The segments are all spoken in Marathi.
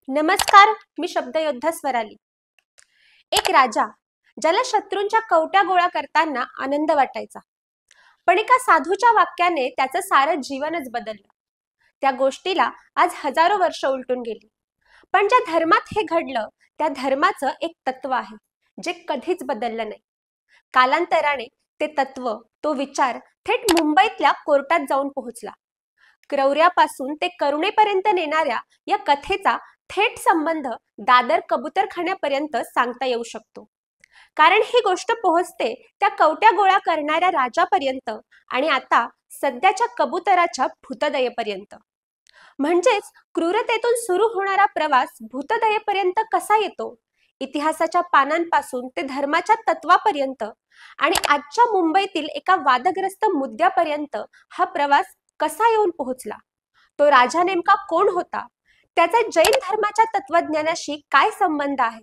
नमस्कार, मी शब्दयोद्धा स्वराली। एक राजा ज्याला शत्रूंच्या कवट्या गोळा करताना आनंद वाटायचा, पण एका साधूच्या वाक्याने त्याचं सारं जीवनच बदललं। त्या गोष्टीला आज हजारो वर्ष उलटून गेली, पण ज्या धर्मात हे घडलं त्या धर्माचं एक तत्व आहे जे कधीच बदललं नाही। कालांतराने ते तत्व, तो विचार थेट मुंबईतल्या कोर्टात जाऊन पोहोचला। क्रौर्यापासून ते करुणेपर्यंत नेणाऱ्या या कथेचा थेट संबंध दादर कबूतरखान्यापर्यंत सांगता येऊ शकतो, कारण ही गोष्ट पोहोचते त्या कवट्या गोळा करणाऱ्या राजापर्यंत आणि आता सध्याच्या कबुतराच्या भूतदयेपर्यंत। म्हणजेच क्रूरतेतून सुरू होणारा प्रवास भूतदयेपर्यंत कसा येतो, इतिहासाच्या पानांपासून ते धर्माच्या तत्वापर्यंत आणि आजच्या मुंबईतील एका वादग्रस्त मुद्द्यापर्यंत हा प्रवास कसा येऊन पोहोचला, तो राजा नेमका कोण होता, त्याचा जैन धर्माच्या तत्वज्ञानाशी काय संबंध आहे,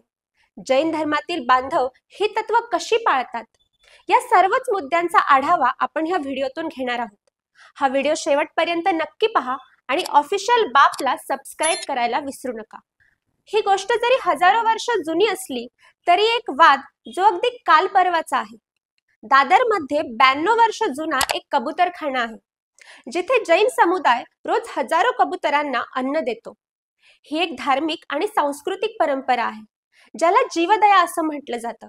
जैन धर्मातील बांधव ही तत्व कशी पाळतात, या सर्वच मुद्द्यांचा आढावा आपण ह्या व्हिडिओतून घेणार आहोत। हा व्हिडिओ शेवटपर्यंत नक्की पहा आणि ऑफिशियल बापला सबस्क्राइब करायला विसरू नका। ही गोष्ट जरी हजारो वर्ष जुनी असली तरी एक वाद जो अगदी काल परवाचा आहे। दादरमध्ये 92 वर्ष जुना एक कबूतरखाना आहे, जिथे जैन समुदाय रोज हजारो कबुतरांना अन्न देतो। ही एक धार्मिक आणि सांस्कृतिक परंपरा आहे, ज्याला जीवदया असं म्हटलं जातं।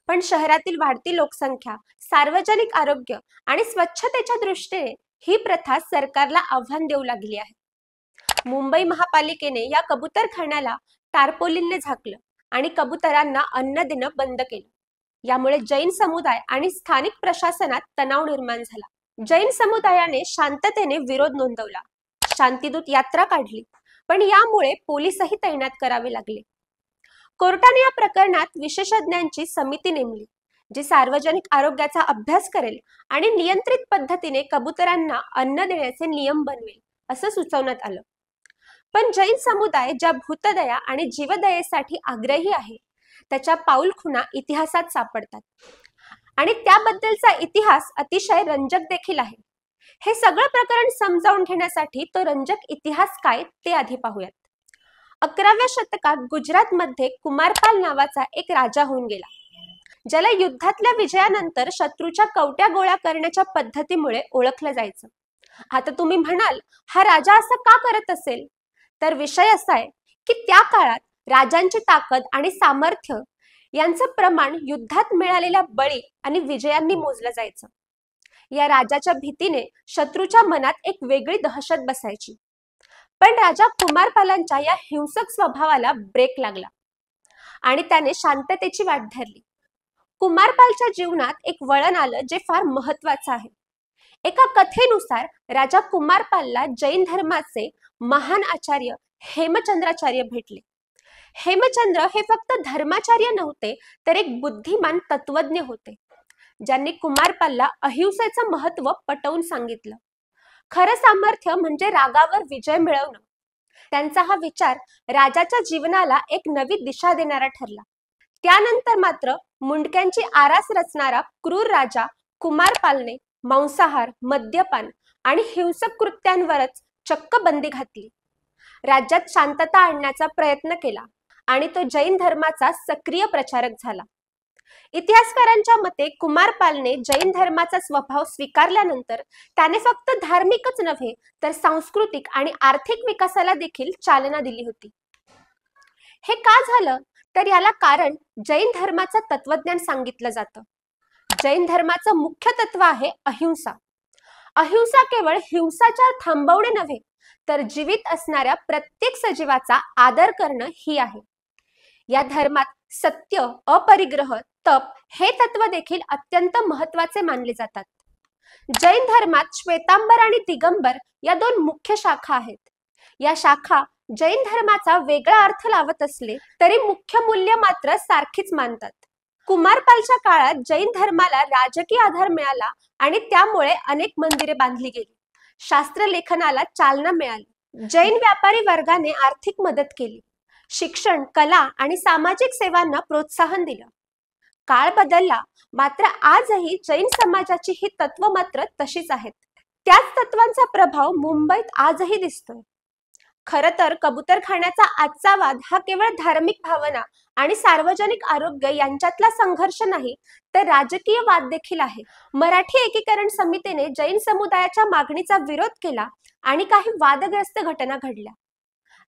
पण शहरातील वाढती लोकसंख्या, सार्वजनिक आरोग्य आणि स्वच्छतेच्या दृष्टीने ही प्रथा सरकारला आव्हान देऊ लागली आहे। मुंबई महापालिकेने या कबूतरखान्याला टार्पोलिनने झाकलं आणि कबुतरांना अन्न देणं बंद केलं। यामुळे जैन समुदाय आणि स्थानिक प्रशासनात तणाव निर्माण झाला। जैन समुदायाने शांततेने विरोध नोंदवला, शांतिदूत यात्रा काढली, पण यामुळे पोलीसही तैनात करावे लागले। कोर्टाने या प्रकरणात विशेषज्ञांची समिती नेमली, जी सार्वजनिक आरोग्याचा अभ्यास करेल आणि नियंत्रित पद्धतीने कबुतरांना अन्न देण्याचे नियम बनवेल असं सुचवण्यात आलं। पण जैन समुदाय ज्या भूतदया आणि जीवदयेसाठी आग्रही आहे, त्याच्या पाऊलखुणा इतिहासात सापडतात आणि त्याबद्दलचा इतिहास अतिशय रंजक देखील आहे। हे सगळं प्रकरण समजावून घेण्यासाठी तो रंजक इतिहास काय ते आधी पाहूयात। 11व्या शतकात गुजरातमध्ये कुमारपाल नावाचा एक राजा होऊन गेला, ज्याला युद्धातल्या विजयानंतर शत्रूच्या कवट्या गोळा करण्याच्या पद्धतीमुळे ओळखलं जायचं। आता तुम्ही म्हणाल, हा राजा असं का करत असेल? तर विषय असा आहे की त्या काळात राजांची ताकद आणि सामर्थ्य यांचं प्रमाण युद्धात मिळालेल्या बळी आणि विजयांनी मोजलं जायचं। या राजाच्या भीतीने शत्रूच्या मनात एक वेगळी दहशत बसायची। पण राजा कुमारपालांच्या या हिंसक स्वभावाला ब्रेक लागला आणि त्याने शांततेची वाट धरली। कुमारपालच्या जीवनात एक वळण आलं जे फार महत्वाचं आहे। एका कथेनुसार राजा कुमारपालला जैन धर्माचे महान आचार्य हेमचंद्राचार्य भेटले। हेमचंद्र हे फक्त धर्माचार्य नव्हते, तर एक बुद्धिमान तत्वज्ञ होते, ज्यांनी कुमारपालला अहिंसेचं महत्व पटवून सांगितलं। खरं सामर्थ्य म्हणजे रागावर विजय मिळवणं। त्यांचा हा विचार राजाच्या जीवनाला एक नवी दिशा देणारा ठरला। त्यानंतर मात्र मुंडक्यांची आरास रचणारा क्रूर राजा कुमारपालने मांसाहार, मद्यपान आणि हिंसक कृत्यांवरच चक्क बंदी घातली। राज्यात शांतता आणण्याचा प्रयत्न केला आणि तो जैन धर्माचा सक्रिय प्रचारक झाला। इतिहासकारांच्या मते कुमारपालने जैन धर्माचा स्वभाव स्वीकारल्यानंतर त्याने फक्त धार्मिकच नव्हे तर सांस्कृतिक आणि आर्थिक विकासाला देखील चालना दिली होती। हे का झालं तर याला कारण जैन धर्माचं तत्वज्ञान सांगितलं जातं। जैन धर्माचं मुख्य तत्व आहे अहिंसा। अहिंसा केवळ हिंसाचार थांबवणे नव्हे, तर जीवित असणाऱ्या प्रत्येक सजीवाचा आदर करणं ही आहे। या धर्मात सत्य, अपरिग्रह, तप हे तत्व देखील अत्यंत महत्वाचे मानले जातात। जैन धर्मात श्वेतांबर आणि दिगंबर या दोन मुख्य शाखा आहेत। या शाखा जैन धर्माचा वेगळा अर्थ लावत असले तरी मुख्य मूल्य मात्र सारखीच मानतात। कुमारपालच्या काळात जैन धर्माला राजकीय आधार मिळाला आणि त्यामुळे अनेक मंदिरे बांधली गेली, शास्त्र लेखनाला चालना मिळाली, जैन व्यापारी वर्गाने आर्थिक मदत केली, शिक्षण, कला आणि सामाजिक सेवांना प्रोत्साहन दिलं। काळ बदलला, मात्र आजही जैन समाजाची ही तत्व मात्र तशीच आहेत। त्याच तत्वांचा प्रभाव मुंबईत आजही दिसतोय। खरं तर कबूतरखान्याचा आजचा वाद हा केवळ धार्मिक भावना आणि सार्वजनिक आरोग्य यांच्यातला संघर्ष नाही, तर राजकीय वाद देखील आहे. मराठी एकीकरण समितीने जैन समुदायाच्या मागणीचा विरोध केला आणि काही वादग्रस्त घटना घडल्या.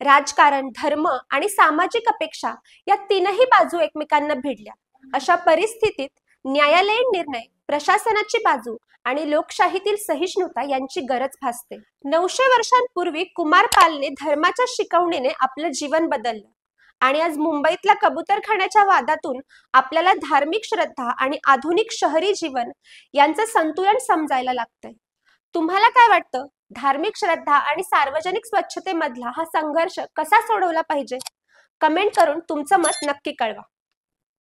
राजकारण, धर्म आणि सामाजिक अपेक्षा या तीनही बाजू एकमेकांना भिडल्या. अशा परिस्थितीत न्यायालयीन निर्णय, प्रशासनाची बाजू आणि लोकशाहीतील सहिष्णुता यांची गरज भासते. 900 वर्षांपूर्वी कुमारपालने धर्माच्या शिकवणीने आपलं जीवन बदललं आणि आज मुंबईतल्या कबूतरखान्याच्या वादातून आपल्याला धार्मिक श्रद्धा आणि आधुनिक शहरी जीवन यांचं संतुलन समजायला लागतंय. तुम्हाला काय वाटतं? धार्मिक श्रद्धा आणि सार्वजनिक स्वच्छतेमधला हा संघर्ष कसा सोडवला पाहिजे? कमेंट करून तुमचं मत नक्की कळवा.